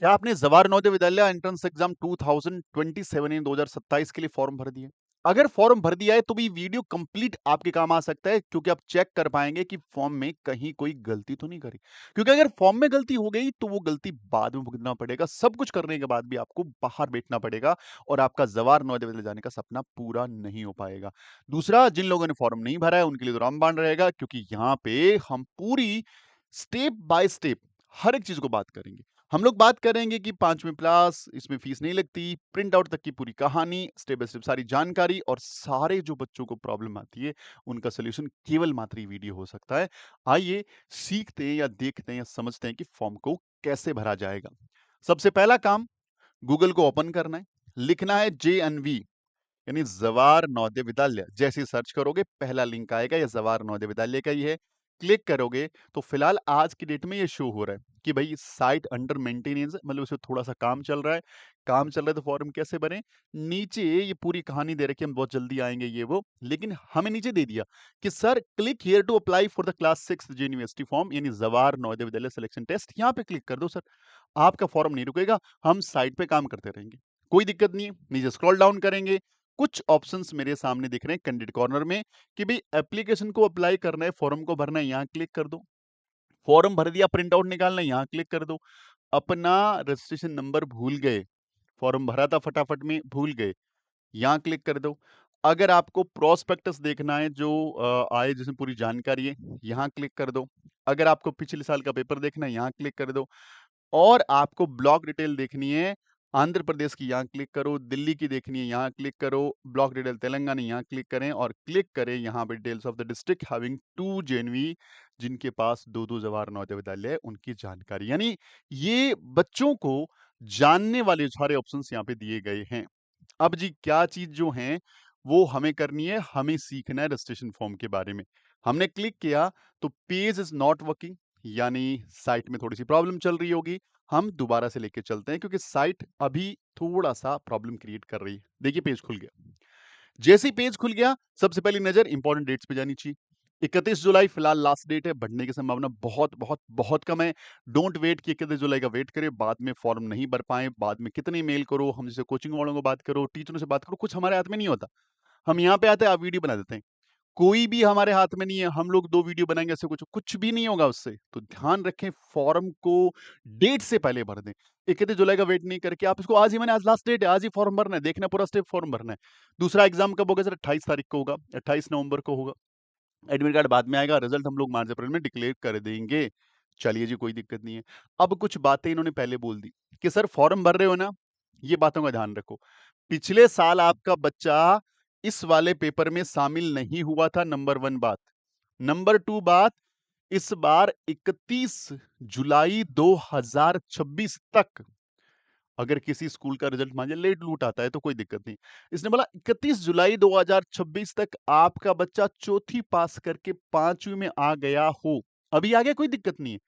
क्या आपने Jawahar Navodaya Vidyalaya entrance exam 2027 यानी 2027 के लिए फॉर्म भर दिया? अगर फॉर्म भर दिया है तो भी वीडियो कंप्लीट आपके काम आ सकता है, क्योंकि आप चेक कर पाएंगे कि फॉर्म में कहीं कोई गलती तो नहीं करी। क्योंकि अगर फॉर्म में गलती हो गई तो वो गलती बाद में भुगतना पड़ेगा। सब कुछ करने के बाद भी आपको बाहर बैठना पड़ेगा और आपका जवाहर नवोदय विद्यालय जाने का सपना पूरा नहीं हो पाएगा। दूसरा, जिन लोगों ने फॉर्म नहीं भरा है उनके लिए तो रामबाण रहेगा, क्योंकि यहाँ पे हम पूरी स्टेप बाय स्टेप हर एक चीज को बात करेंगे। हम लोग बात करेंगे कि 5वीं क्लास, इसमें फीस नहीं लगती, प्रिंट आउट तक की पूरी कहानी, स्टेप बाय स्टेप सारी जानकारी, और सारे जो बच्चों को प्रॉब्लम आती है उनका सोल्यूशन केवल मात्र ये वीडियो हो सकता है। आइए सीखते हैं या देखते हैं या समझते हैं कि फॉर्म को कैसे भरा जाएगा। सबसे पहला काम, गूगल को ओपन करना है, लिखना है JNV यानी जवाहर नवोदय विद्यालय। जैसे ही सर्च करोगे पहला लिंक आएगा, या जवाहर नवोदय विद्यालय का ही है। क्लिक करोगे तो फिलहाल आज की डेट में ये शो हो रहा है कि भाई साइट अंडर मेंटेनेंस है, मतलब उसमें थोड़ा सा काम चल रहा है। काम चल रहा है तो फॉर्म कैसे बने, नीचे ये पूरी कहानी दे रखी है, हम बहुत जल्दी आएंगे ये वो। लेकिन हमें नीचे दे दिया कि sir click here to apply for the class 6 university form यानी जवाहर नवोदय विद्यालय सिलेक्शन टेस्ट। यहाँ पे क्लिक कर दो सर, आपका फॉर्म नहीं रुकेगा, हम साइट पे काम करते रहेंगे, कोई दिक्कत नहीं है। नीचे स्क्रॉल डाउन करेंगे, कुछ ऑप्शंस मेरे सामने दिख रहे हैं कैंडिडेट कॉर्नर में कि भाई एप्लीकेशन को अप्लाई करना है, फॉर्म को भरना है, यहां क्लिक कर दो। फॉर्म भर दिया, प्रिंट आउट निकालना है, यहां क्लिक कर दो। अपना रजिस्ट्रेशन नंबर भूल गए, फॉर्म भरा था फटाफट में भूल गए, यहां क्लिक कर दो। अगर आपको प्रोस्पेक्टस देखना है जो आए जिसमें पूरी जानकारी है, यहां क्लिक कर दो। अगर आपको पिछले साल का पेपर देखना है, यहां क्लिक कर दो। और आपको ब्लॉक डिटेल देखनी है आंध्र प्रदेश की, यहाँ क्लिक करो। दिल्ली की देखनी है, यहाँ क्लिक करो। ब्लॉक डिटेल तेलंगाना, यहाँ क्लिक करें और क्लिक करें यहाँ पे details of the district having 2 JNV, जिनके पास दो दो जवाहर नवोदय विद्यालय है, उनकी जानकारी। यानी ये बच्चों को जानने वाले सारे ऑप्शंस यहाँ पे दिए गए हैं। अब जी क्या चीज जो है वो हमें करनी है, हमें सीखना है रजिस्ट्रेशन फॉर्म के बारे में। हमने क्लिक किया तो पेज इज नॉट वर्किंग, यानी साइट में थोड़ी सी प्रॉब्लम चल रही होगी। हम दोबारा से लेके चलते हैं क्योंकि साइट अभी थोड़ा सा प्रॉब्लम क्रिएट कर रही है। देखिए पेज खुल गया। जैसे ही पेज खुल गया सबसे पहली नजर इंपॉर्टेंट डेट्स पे जानी चाहिए। 31 जुलाई फिलहाल लास्ट डेट है, बढ़ने की संभावना बहुत बहुत बहुत कम है। डोंट वेट कि 31 जुलाई का वेट करें, बाद में फॉर्म नहीं भर पाए, बाद में कितने मेल करो, हम जैसे कोचिंग वालों को बात करो, टीचरों से बात करो, कुछ हमारे हाथ में नहीं होता। हम यहाँ पे आते हैं, आप वीडियो बना देते हैं, कोई भी हमारे हाथ में नहीं है। हम लोग 2 वीडियो बनाएंगे, ऐसे कुछ कुछ भी नहीं होगा उससे। तो ध्यान रखें, फॉर्म को डेट से पहले भर दें। 31 जुलाई का वेट नहीं करके आप इसको आज ही, मैंने आज लास्ट डेट है, आज ही फॉर्म भरना है, देखना पूरा स्टेप फॉर्म भरना है। दूसरा एग्जाम कब होगा सर? 28 तारीख को होगा, 28 नवंबर को होगा। एडमिट कार्ड बाद में आएगा, रिजल्ट हम लोग मार्च अप्रैल में डिक्लेयर कर देंगे। चलिए जी, कोई दिक्कत नहीं है। अब कुछ बातें इन्होंने पहले बोल दी कि सर फॉर्म भर रहे हो ना, ये बातों का ध्यान रखो। पिछले साल आपका बच्चा इस वाले पेपर में शामिल नहीं हुआ था, नंबर 1 बात। नंबर 2 बात, इस बार 31 जुलाई 2026 तक अगर किसी स्कूल का रिजल्ट मान लीजिए लेट लूट आता है तो कोई दिक्कत नहीं। इसने बोला 31 जुलाई 2026 तक आपका बच्चा चौथी पास करके 5वीं में आ गया हो, अभी आ गया कोई दिक्कत नहीं है।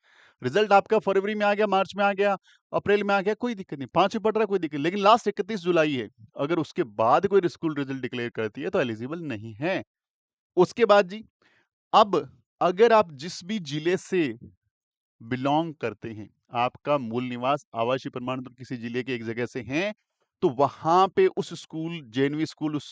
रिजल्ट आपका फरवरी में आ गया, मार्च में आ गया, अप्रैल में आ गया, कोई दिक्कत नहीं, 5वीं पढ़ रहा है कोई दिक्कत नहीं। लेकिन लास्ट 31 जुलाई है, अगर उसके बाद कोई स्कूल रिजल्ट डिक्लेयर करती है तो एलिजिबल नहीं है। उसके बाद जी, अब अगर आप जिस भी जिले से बिलोंग करते हैं, आपका मूल निवास आवासीय प्रमाण पत्र किसी जिले के एक जगह से हैं, तो वहां पे उस स्कूल, जेएनवी स्कूल, उस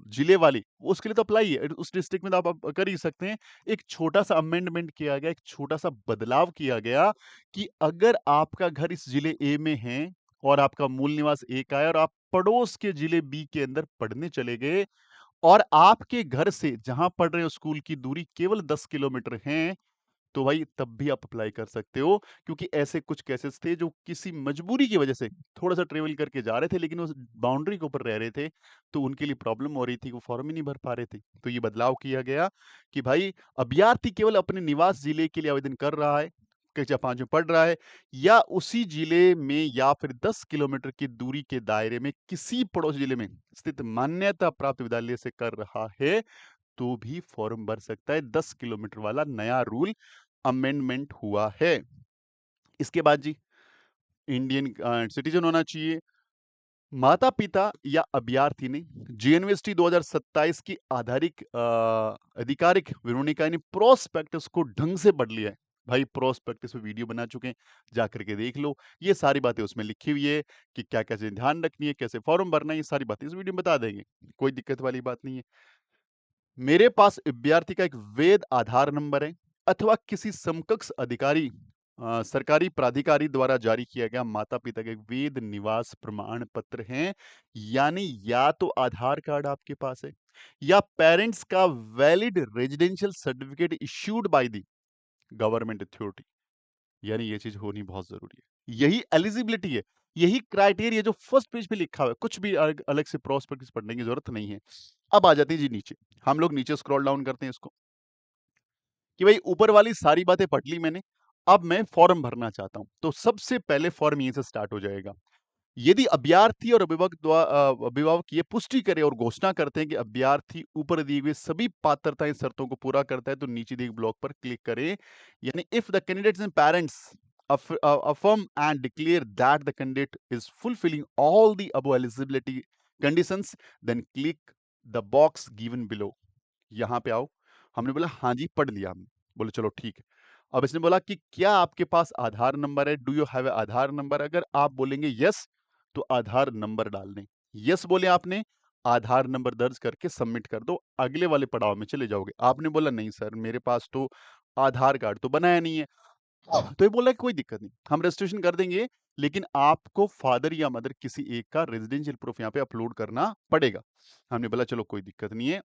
जिले वाली, उसके लिए तो अप्लाई है, उस डिस्ट्रिक्ट में तो आप कर ही सकते हैं। एक छोटा सा अमेंडमेंट किया गया, एक छोटा सा बदलाव किया गया कि अगर आपका घर इस जिले ए में है और आपका मूल निवास ए का है और आप पड़ोस के जिले बी के अंदर पढ़ने चले गए और आपके घर से जहां पढ़ रहे हो स्कूल की दूरी केवल 10 किलोमीटर है, तो भाई तब भी आप अप्लाई कर सकते हो। क्योंकि ऐसे कुछ केसेस थे जो किसी मजबूरी की वजह से थोड़ा सा ट्रेवल करके जा रहे थे लेकिन उस बाउंड्री के ऊपर रह रहे थे, तो उनके लिए प्रॉब्लम हो रही थी, वो फॉर्म ही नहीं भर पा रहे थे। तो ये बदलाव किया गया कि भाई अभ्यर्थी केवल अपने निवास जिले के लिए आवेदन कर रहा है, कक्षा 5 में पढ़ रहा है, या उसी जिले में या फिर 10 किलोमीटर की दूरी के दायरे में किसी पड़ोसी जिले में स्थित मान्यता प्राप्त विद्यालय से कर रहा है, तो भी फॉर्म भर सकता है। 10 किलोमीटर वाला नया रूल अमेंडमेंट हुआ है। इसके बाद जी, इंडियन सिटीजन होना चाहिए। माता पिता या अभ्यर्थी ने जीएनवीएसटी 2027 की आधारिक आधिकारिक विवरणिका यानी प्रोस्पेक्टस को ढंग से पढ़ लिया है, भाई प्रोस्पेक्टस पे वीडियो बना चुके हैं, जा करके देख लो। ये सारी बातें उसमें लिखी हुई है कि क्या-क्या चीज़ें ध्यान रखनी है, कैसे फॉर्म भरना है, ये सारी बातें इस वीडियो में बता देंगे। कोई दिक्कत वाली बात नहीं है। मेरे पास अभ्यर्थी का एक वैध आधार नंबर है अथवा किसी समकक्ष अधिकारी सरकारी प्राधिकारी द्वारा जारी किया गया माता-पिता का एक वैध निवास प्रमाण पत्र है, यानी या तो आधार कार्ड आपके पास है या पेरेंट्स का valid residential certificate issued by the government authority, यानी ये चीज होनी बहुत जरूरी है। यही एलिजिबिलिटी है, यही क्राइटेरिया जो फर्स्ट पेज पे लिखा हुआ है। कुछ भी अलग से प्रोस्पेक्टस पढ़ने की जरूरत नहीं है। अब आ जाते हैं जी नीचे। हम लोग नीचे स्क्रॉल डाउन करते हैं इसको कि भाई ऊपर वाली सारी बातें पढ़ ली मैंने, अब मैं फॉर्म भरना चाहता हूं। तो सबसे पहले फॉर्म यहीं से स्टार्ट हो जाएगा। यदि अभ्यर्थी और अभिभावक ये पुष्टि करे और घोषणा करते हैं कि अभ्यर्थी ऊपर दिए हुए सभी पात्रताएं शर्तों को पूरा करता है, तो नीचे दिए ब्लॉक पर क्लिक करें। यानी if the candidates and parents affirm and declare that the candidate is fulfilling all the above eligibility conditions, then click the box given below। यहाँ पे आओ। हमने बोला हाँ जी, पढ़ लिया हमने। बोले चलो ठीक है। अब इसने बोला कि क्या आपके पास आधार नंबर है, do you have Aadhaar number. अगर आप बोलेंगे यस, तो आधार नंबर डाल दें। यस बोले आपने, आधार नंबर दर्ज करके सबमिट कर दो, अगले वाले पड़ाव में चले जाओगे। आपने बोला नहीं सर, मेरे पास तो आधार कार्ड तो बनाया नहीं है, तो ये बोला कि कोई दिक्कत नहीं, हम रजिस्ट्रेशन कर देंगे, लेकिन आपको फादर या मदर किसी एक का रेजिडेंशियल प्रूफ यहाँ पे अपलोड करना पड़ेगा। हमने बोला चलो कोई दिक्कत नहीं है।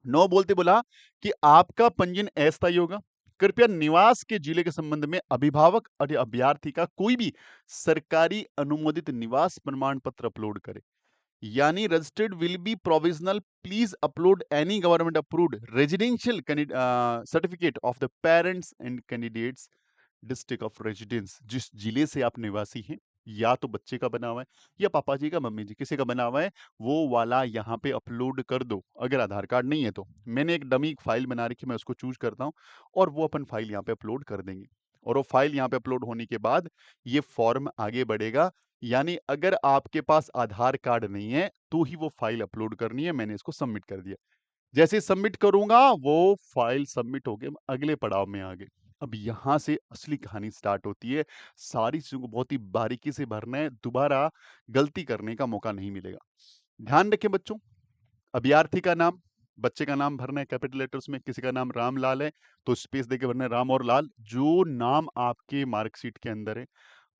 नो बोलते बोला कि आपका पंजीयन अस्थायी होगा। कृपया निवास के जिले के संबंध में अभिभावक और अभ्यर्थी का कोई भी सरकारी अनुमोदित निवास प्रमाण पत्र अपलोड करे। यानी registered will be provisional, please upload any government approved residential certificate of the parents and candidates district of residence. जिस जिले से आप निवासी हैं, या तो बच्चे का बना हुआ है या पापा जी का, मम्मी जी किसी का बना हुआ है, वो वाला यहाँ पे अपलोड कर दो। अगर आधार कार्ड नहीं है तो मैंने एक डमी फाइल बना रखी, मैं उसको चूज करता हूँ और वो अपन फाइल यहाँ पे अपलोड कर देंगे। और वो फाइल यहाँ पे अपलोड होने के बाद ये फॉर्म आगे बढ़ेगा। यानी अगर आपके पास आधार कार्ड नहीं है तो ही वो फाइल अपलोड करनी है। मैंने इसको सबमिट कर दिया। जैसे सबमिट करूंगा वो फाइल सबमिट हो गया, अगले पड़ाव में आ गए। अब यहां से असली कहानी स्टार्ट होती है। सारी चीजों को बहुत ही बारीकी से भरना है, दोबारा गलती करने का मौका नहीं मिलेगा। ध्यान रखें बच्चों, अभ्यर्थी का नाम, बच्चे का नाम भरना है कैपिटल लेटर्स में। किसी का नाम रामलाल है तो स्पेस देके भरना है राम और लाल। जो नाम आपके मार्कशीट के अंदर है,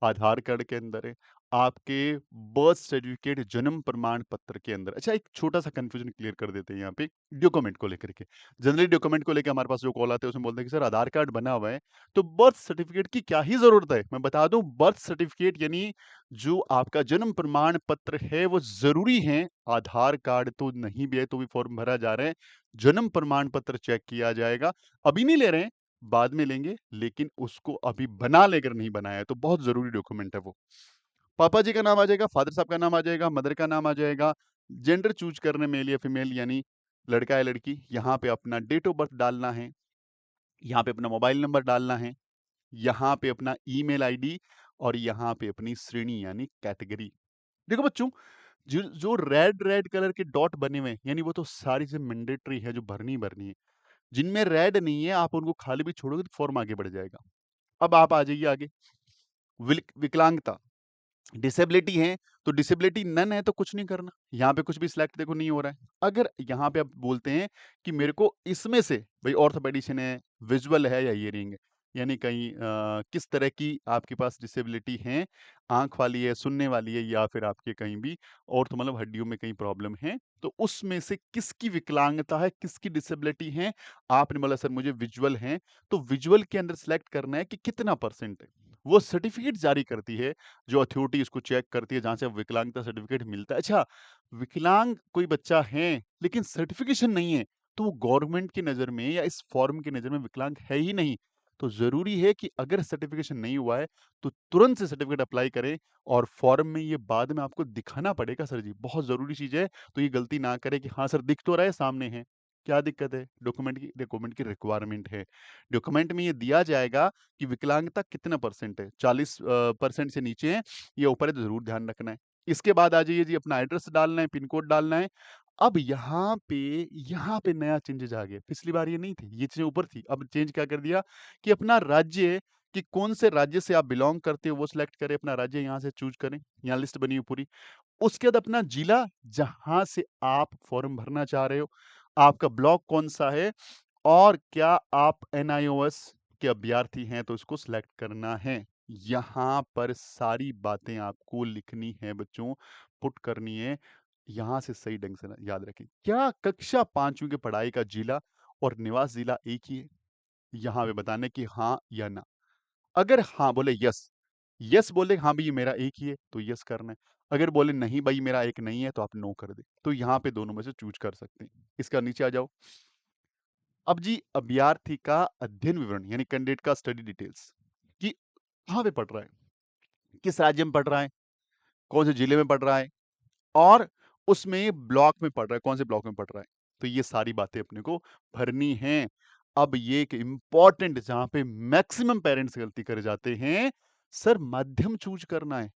आधार कार्ड के अंदर है, आपके बर्थ सर्टिफिकेट जन्म प्रमाण पत्र के अंदर। अच्छा, एक छोटा सा कंफ्यूजन क्लियर कर देते हैं यहाँ पे डॉक्यूमेंट को लेकर के। जनरली डॉक्यूमेंट को लेकर हमारे पास जो कॉल आते हैं उसमें बोलते हैं कि सर आधार कार्ड बना हुआ है तो बर्थ सर्टिफिकेट की क्या ही जरूरत है। मैं बता दूं, बर्थ सर्टिफिकेट यानी जो आपका जन्म प्रमाण पत्र है वो जरूरी है। आधार कार्ड तो नहीं भी है तो भी फॉर्म भरा जा रहा है। जन्म प्रमाण पत्र चेक किया जाएगा। अभी नहीं ले रहे हैं, बाद में लेंगे, लेकिन उसको अभी बना लेकर नहीं बनाया है, तो बहुत जरूरी डॉक्यूमेंट है वो। पापा जी का नाम आ जाएगा, फादर साहब का नाम आ जाएगा, मदर का नाम आ जाएगा। जेंडर चूज करने मेल या फीमेल, यानी लड़का या लड़की। यहाँ पे अपना डेट ऑफ बर्थ डालना है, यहाँ पे अपना मोबाइल नंबर डालना है, यहाँ पे अपना ईमेल आईडी, और यहाँ पे अपनी श्रेणी यानी कैटेगरी। देखो बच्चों, जो जो रेड रेड कलर के डॉट बने हुए हैं, यानी वो तो सारी से मैंडेटरी है, जो भरनी ही भरनी है। जिनमें रेड नहीं है आप उनको खाली भी छोड़ोगे तो फॉर्म आगे बढ़ जाएगा। अब आप आ जाइए आगे। विकलांगता, डिसेबिलिटी है तो डिसेबिलिटी नन है तो कुछ नहीं करना। यहाँ पे कुछ भी सिलेक्ट देखो नहीं हो रहा है। अगर यहाँ पे आप बोलते हैं कि मेरे को इसमें से भाई ऑर्थोपेडिशन है, विजुअल है या हियरिंग है, यानी कहीं किस तरह की आपके पास डिसेबिलिटी है, आंख वाली है, सुनने वाली है, या फिर आपके कहीं भी और तो मतलब हड्डियों में कहीं प्रॉब्लम है, तो उसमें से किसकी विकलांगता है, किसकी डिसेबिलिटी है। आपने बोला सर मुझे विजुअल है, तो विजुअल के अंदर सिलेक्ट करना है कि कितना परसेंट है। वो सर्टिफिकेट जारी करती है, जो अथॉरिटी इसको चेक करती है जहां से विकलांगता सर्टिफिकेट मिलता है। अच्छा, विकलांग कोई बच्चा है लेकिन सर्टिफिकेशन नहीं है, तो वो गवर्नमेंट की नजर में या इस फॉर्म की नजर में विकलांग है ही नहीं। तो जरूरी है कि अगर सर्टिफिकेशन नहीं हुआ है तो तुरंत से सर्टिफिकेट अप्लाई करें, और फॉर्म में ये बाद में आपको दिखाना पड़ेगा सर जी, बहुत जरूरी चीज है। तो ये गलती ना करें कि हाँ सर दिख तो रहा है सामने है, क्या दिक्कत है। डॉक्यूमेंट की रिक्वायरमेंट है। डॉक्यूमेंट में ये दिया जाएगा कि विकलांगता कितना परसेंट है, 40% से नीचे है या ऊपर है तो जरूर ध्यान रखना है। इसके बाद आ जाइए जी, अपना एड्रेस डालना है, पिन कोड डालना है। अब यहाँ पे नया चेंजेज आ गया। पिछली बार ये नहीं थी, ये चीज़ें ऊपर थी। अब चेंज क्या कर दिया कि अपना राज्य, कि कौन से राज्य से आप बिलॉन्ग करते हो वो सिलेक्ट करें, अपना राज्य यहाँ से चूज़ करें। यहाँ लिस्ट बनी हुई पूरी। उसके बाद अपना जिला, जहाँ से आप फॉर्म भरना चाह रहे हो, आपका ब्लॉक कौन-सा है और क्या आप एनआईओएस के अभ्यर्थी हैं, तो इसको सिलेक्ट करना है। यहाँ पर सारी बातें आपको लिखनी है बच्चों, पुट करनी है। यहाँ से सही ढंग से ना याद रखें। क्या कक्षा 5वीं की पढ़ाई का जिला और निवास जिला एक ही है? यहाँ पे बताना है कि हाँ या ना। अगर हाँ बोले यस, यस बोले हाँ भई ये मेरा एक ही है, तो यस करना है। अगर बोले नहीं भाई मेरा एक नहीं है, तो आप नो कर दें। तो यहाँ पे दोनों में से चूज़ कर सकते हैं। इसका नीचे आ जाओ। अब जी अभ्यर्थी का अध्ययन विवरण यानी कैंडिडेट का स्टडी डिटेल्स, कि कहाँ पे पढ़ रहा है, किस राज्य में पढ़ रहा है, कौन से जिले में पढ़ रहा है और उसमें ब्लॉक में पढ़ रहा है, कौन से ब्लॉक में पढ़ रहा है। तो ये सारी बातें अपने को भरनी हैं। अब ये एक इम्पोर्टेंट, जहाँ पे मैक्सिमम पेरेंट्स गलती कर जाते हैं, सर माध्यम चूज़ करना है।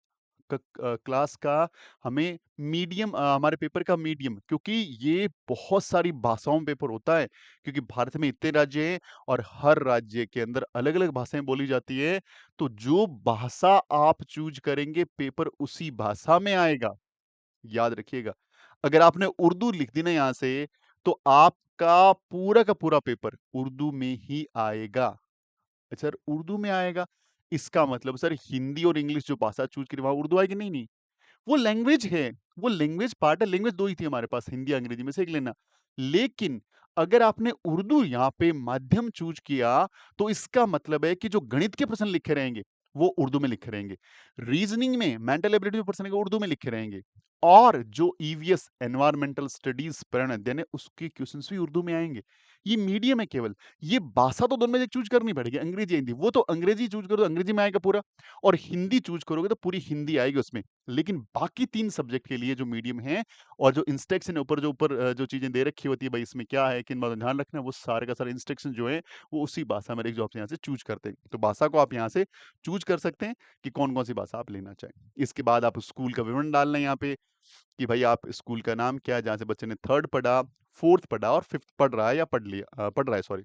क्लास का, हमें मीडियम, हमारे पेपर का मीडियम, क्योंकि ये बहुत सारी भाषाओं में पेपर होता है, क्योंकि भारत में इतने राज्य हैं और हर राज्य के अंदर अलग-अलग भाषाएं बोली जाती है। तो जो भाषा आप चूज करेंगे पेपर उसी भाषा में आएगा, याद रखिएगा। अगर आपने उर्दू लिख दी ना यहाँ से, तो आपका पूरा का पूरा पेपर उर्दू में ही आएगा। सर उर्दू में आएगा, इसका मतलब सर हिंदी और इंग्लिश जो भाषा चूज करी वहां उर्दू आएगी? नहीं, नहीं, वो लैंग्वेज है, वो लैंग्वेज पार्ट है। लैंग्वेज 2 ही थी हमारे पास, हिंदी, अंग्रेजी में से एक लेना। लेकिन अगर आपने उर्दू यहाँ पे माध्यम चूज़ किया, तो इसका मतलब है कि जो गणित के प्रश्न लिखे रहेंगे, वो उर्दू में लिखे रहेंगे। रीज़निंग में, मेंटल एबिलिटी के प्रश्न रहेंगे, उर्दू में लिखे रहेंगे। और जो ईवीएस एनवायरमेंटल स्टडीज़ पर्यावरण अध्ययन है, उसके क्वेश्चन्स भी उर्दू में आएँगे। ये मीडियम है केवल। ये भाषा तो दोनों में से एक चूज़ करनी पड़ेगी, अंग्रेजी या हिंदी। वो तो अंग्रेजी चूज़ करो तो अंग्रेजी में आएगा पूरा, और हिंदी चूज़ करोगे तो पूरी हिंदी आएगी उसमें। लेकिन बाकी 3 सब्जेक्ट के लिए जो मीडियम है और जो इंस्ट्रक्शन है ऊपर जो चीज़ें दे रखी होती है भाई इसमें क्या है, किन बातों का ध्यान रखना है, वो सारे का सारा इंस्ट्रक्शन जो है वो उसी भाषा में रहेगी जो आप यहाँ से चूज़ करते हैं। तो भाषा को आप यहाँ से चूज़ कर सकते हैं कि कौन-कौन सी भाषा आप लेना चाहें। इसके बाद आप स्कूल का विवरण डालना है यहाँ पे, कि भाई आप स्कूल का नाम क्या है, जहाँ से बच्चे ने 3rd पढ़ा, 4th पढ़ा और 5th पढ़ रहा है या पढ़ रहा है सॉरी।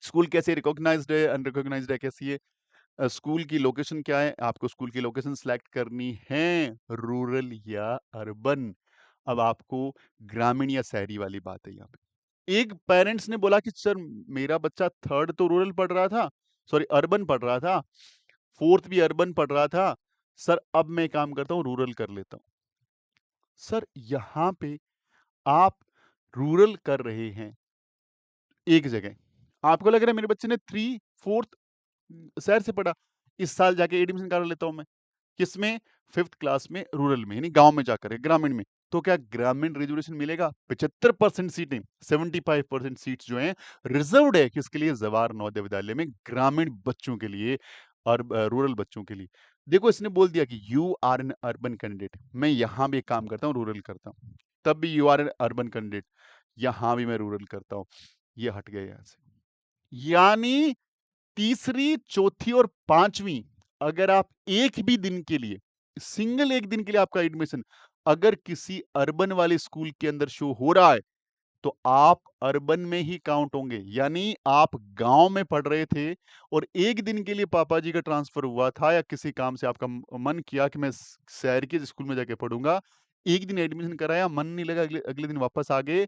स्कूल कैसे रिकॉग्नाइज्ड है, अनरिकॉग्नाइज्ड है, कैसी है? स्कूल की लोकेशन क्या है? आपको स्कूल की लोकेशन सिलेक्ट करनी है, रूरल या अर्बन। अब आपको ग्रामीण या शहरी वाली बात है यहाँ पे। एक पेरेंट्स ने बोला कि सर मेरा बच्चा 3rd तो रूरल पढ़ रहा था, सॉरी अर्बन पढ़ रहा था, 4th भी अर्बन पढ़ रहा था, सर अब मैं काम करता हूँ रूरल कर लेता हूँ। सर यहाँ पे आप रूरल कर रहे हैं एक जगह, आपको लग रहा है मेरे बच्चे ने 3, 4th शहर से पढ़ा, इस साल जाके एडमिशन करा लेता हूँ मैं। किसमें? 5th क्लास में रूरल में, यानी गाँव में जाकर के, ग्रामीण में। तो क्या ग्रामीण रिजर्वेशन मिलेगा? 75% सीटें, 75% सीट्स जो हैं रिजर्व्ड है किसके लिए? जवाहर नवोदय विद्यालय में ग्रामीण बच्चों के लिए और रूरल बच्चों के लिए। देखो इसने बोल दिया कि you are an urban candidate, मैं यहाँ भी काम करता हूँ, रूरल करता हूँ। तब भी you are an urban candidate, यहाँ भी मैं रूरल करता हूँ। ये हट गया यहाँ से। यानी तीसरी, चौथी और पांचवी, अगर आप एक भी दिन के लिए, सिंगल एक दिन के लिए आपका एडमिशन अगर किसी अर्बन वाले स्कूल के अंदर शो हो रहा है, तो आप अर्बन में ही काउंट होंगे। यानी आप गांव में पढ़ रहे थे और एक दिन के लिए पापा जी का ट्रांसफर हुआ था या किसी काम से आपका मन किया कि मैं शहर के स्कूल में जाके पढ़ूंगा, एक दिन एडमिशन कराया, मन नहीं लगा, अगले अगले दिन वापस आ गए।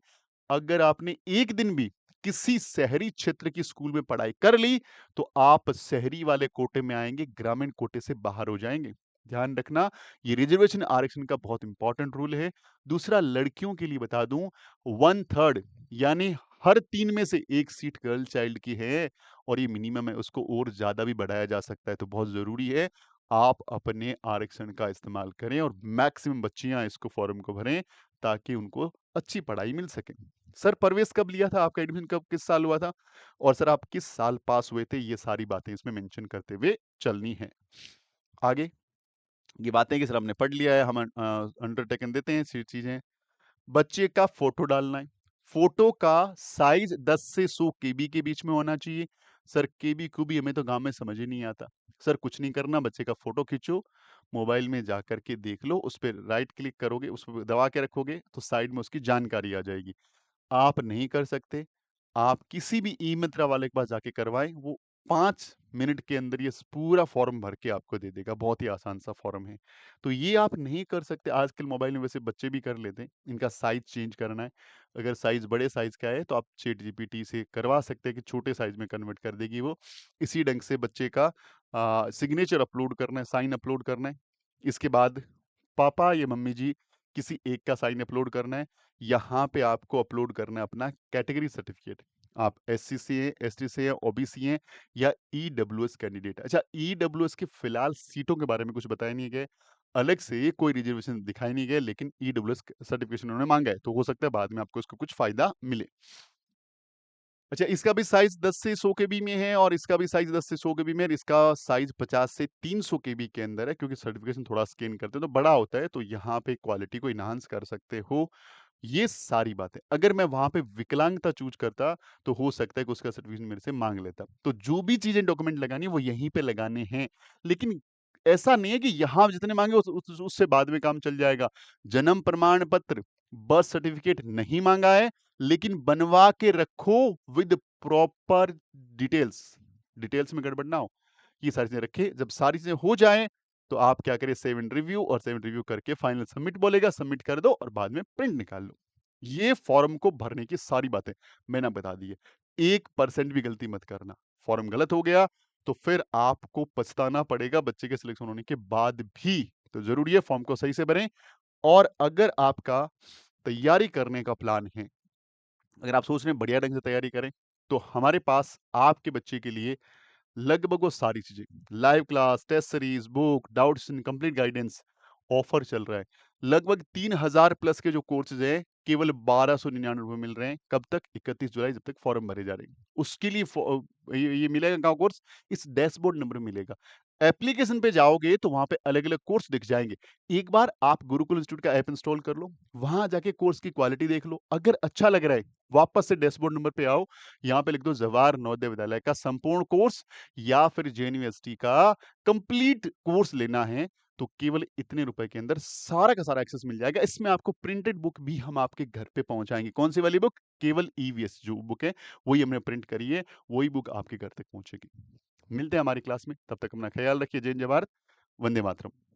अगर आपने एक दिन भी किसी शहरी क्षेत्र की स्कूल में पढ़ाई कर ली, तो आप शहरी वाले कोटे में आएंगे, ग्रामीण कोटे से बाहर हो जाएंगे। ध्यान रखना, ये रिजर्वेशन आरक्षण का बहुत इंपॉर्टेंट रूल है। दूसरा, लड़कियों के लिए बता दूं, 1/3 यानी हर 3 में से 1 सीट गर्ल चाइल्ड की है और ये मिनिमम है, उसको और ज़्यादा भी बढ़ाया जा सकता है, तो बहुत ज़रूरी है आप अपने आरक्षण का इस्तेमाल करें और मैक्सिमम बच्चियाँ इसको फॉर्म को भरें ताकि उनको अच्छी पढ़ाई मिल सके। सर प्रवेश कब लिया था? आपका एडमिशन कब किस साल हुआ था? और सर आप किस साल पास हुए थे? ये सारी बातें इसमें मेंशन करते हुए चलनी है। आगे ये बातें कि सर हमने पढ़ लिया है, हम अंडरटेकन देते हैं चीज़ें। बच्चे का फोटो डालना है। फोटो का साइज 10 से 100 केबी के बीच में होना चाहिए। सर केबी-कूबी हमें तो गाँव में समझ ही नहीं आता। सर कुछ नहीं करना, बच्चे का फ़ोटो खींचो, मोबाइल में जाकर के देख लो, उस पे राइट क्लिक करोगे, उसको दबा के रखोगे, तो साइड में उसकी जानकारी आ जाएगी। आप नहीं कर सकते, आप किसी भी ई-मित्रा वाले के पास जाके करवाएँ, वो 5 मिनट के अंदर ये स पूरा फ़ॉर्म भर के आपको दे देगा, बहुत ही आसान-सा फ़ॉर्म है। तो ये आप नहीं कर सकते, आजकल मोबाइल में वैसे बच्चे भी कर लेते हैं, इनका साइज़ चेंज करना है, अगर साइज़ बड़े साइज़ का है, तो आप चैटजीपीटी से करवा सकते हैं कि छोटे साइज़ में कन्वर्ट कर देगी वो। इसी ढंग से बच्चे का सिग्नेचर अपलोड करना है, साइन अपलोड करना है, इसके बाद पापा या मम्मी जी किसी एक का साइन अपलोड करना है, यहाँ पे आपको अपलोड करना है अपना कैटेगरी सर्टिफिकेट। आप एससी से हैं, एसटी से हैं, ओबीसी हैं या ईडब्ल्यूएस कैंडिडेट। अच्छा, ईडब्ल्यूएस की फिलहाल सीटों के बारे में कुछ बताया नहीं गया है। अलग से कोई रिजर्वेशन दिखाए नहीं गए, लेकिन ईडब्ल्यूएस सर्टिफिकेशन उन्होंने माँगा है, तो हो सकता है बाद में आपको इसका कुछ फ़ायदा मिले। अच्छा, इसका भी साइज़ 10 से 100 केबी में है और इसका भी साइज़ 10 से 100 केबी में है और इसका साइज़ 50 से 300 केबी के अंदर है, क्योंकि सर्टिफिकेशन थोड़ा स्कैन करते हैं तो बड़ा होता है, तो यहाँ पे क्वालिटी को एनहांस कर सकते हो। ये सारी बातें, अगर मैं वहाँ पे विकलांगता चूज़ करता, तो हो सकता है कि उसका सर्टिफिकेशन मेरे से माँग लेता। तो जो भी चीज़ें डॉक्यूमेंट लगानी है, वो यहीं पे लगाने हैं। लेकिन ऐसा नहीं है कि यहाँ जितने माँगे उससे बाद में काम चल जाएगा। जन्म प्रमाण पत्र, बर्थ सर्टिफिकेट नहीं माँगा है, लेकिन बनवा के रखो विद प्रॉपर डिटेल्स। डिटेल्स में गड़बड़ ना हो। ये सारी चीज़ें रखें, जब सारी चीज़ें हो जाएँ, तो आप क्या करें, सेव एंड रिव्यू और सेव एंड रिव्यू करके फाइनल सबमिट बोलेगा, सबमिट कर दो और बाद में प्रिंट निकाल लो। ये फॉर्म को भरने की सारी बातें मैंने आपको बता दी है। 1% भी गलती मत करना। फॉर्म गलत हो गया, तो फिर आपको पछताना पड़ेगा बच्चे के सिलेक्शन होने के बाद भी। तो ज़रूरी है फॉर्म को सही से भरें और अगर आपका तैयारी करने का प्लान है, अगर आप सोच रहे हैं बढ़िया ढंग से तैयारी करें, तो हमारे पास आपके बच्चे के लिए लगभग वो सारी चीज़ें, live class, test series, book, doubts and complete guidance offer चल रहा है। लगभग 3000 प्लस के जो कोर्सेज़ हैं, केवल ₹1299 मिल रहे हैं। कब तक? 31 जुलाई, जब तक फॉर्म भरे जा रहे हैं। उसके लिए ये मिलेगा कहाँ कोर्स? इस डैशबोर्ड नंबर में मिलेगा। एप्लीकेशन पे जाओगे तो वहाँ पे अलग-अलग कोर्स दिख जाएँगे। एक बार आप गुरुकुल इंस्टीट्यूट का ऐप इंस्टॉल कर लो, वहाँ जाके कोर्स की क्वालिटी देख लो। अगर अच्छा लग रहा है, वापस से डैशबोर्ड नंबर पे आओ, यहाँ पे लिख दो जवाहर नवोदय विद्यालय का संपूर्ण कोर्स या फिर जेएनयू यूनिवर्सिटी का कंप्लीट कोर्स लेना है, तो केवल इतने रुपए के अंदर सारा का सारा एक्सेस मिल जाएगा। इसमें आपको प्रिंटेड बुक भी हम आपके घर पे पहुँचाएँगे। कौन-सी वाली बुक? केवल ईवीएस जो बुक है, वही हमने प्रिंट करी है, वही बुक आपके घर तक पहुँचेगी। मिलते हैं हमारी क्लास में, तब तक अपना ख्याल रखिए। जय हिंद, जय भारत, वंदे मातरम।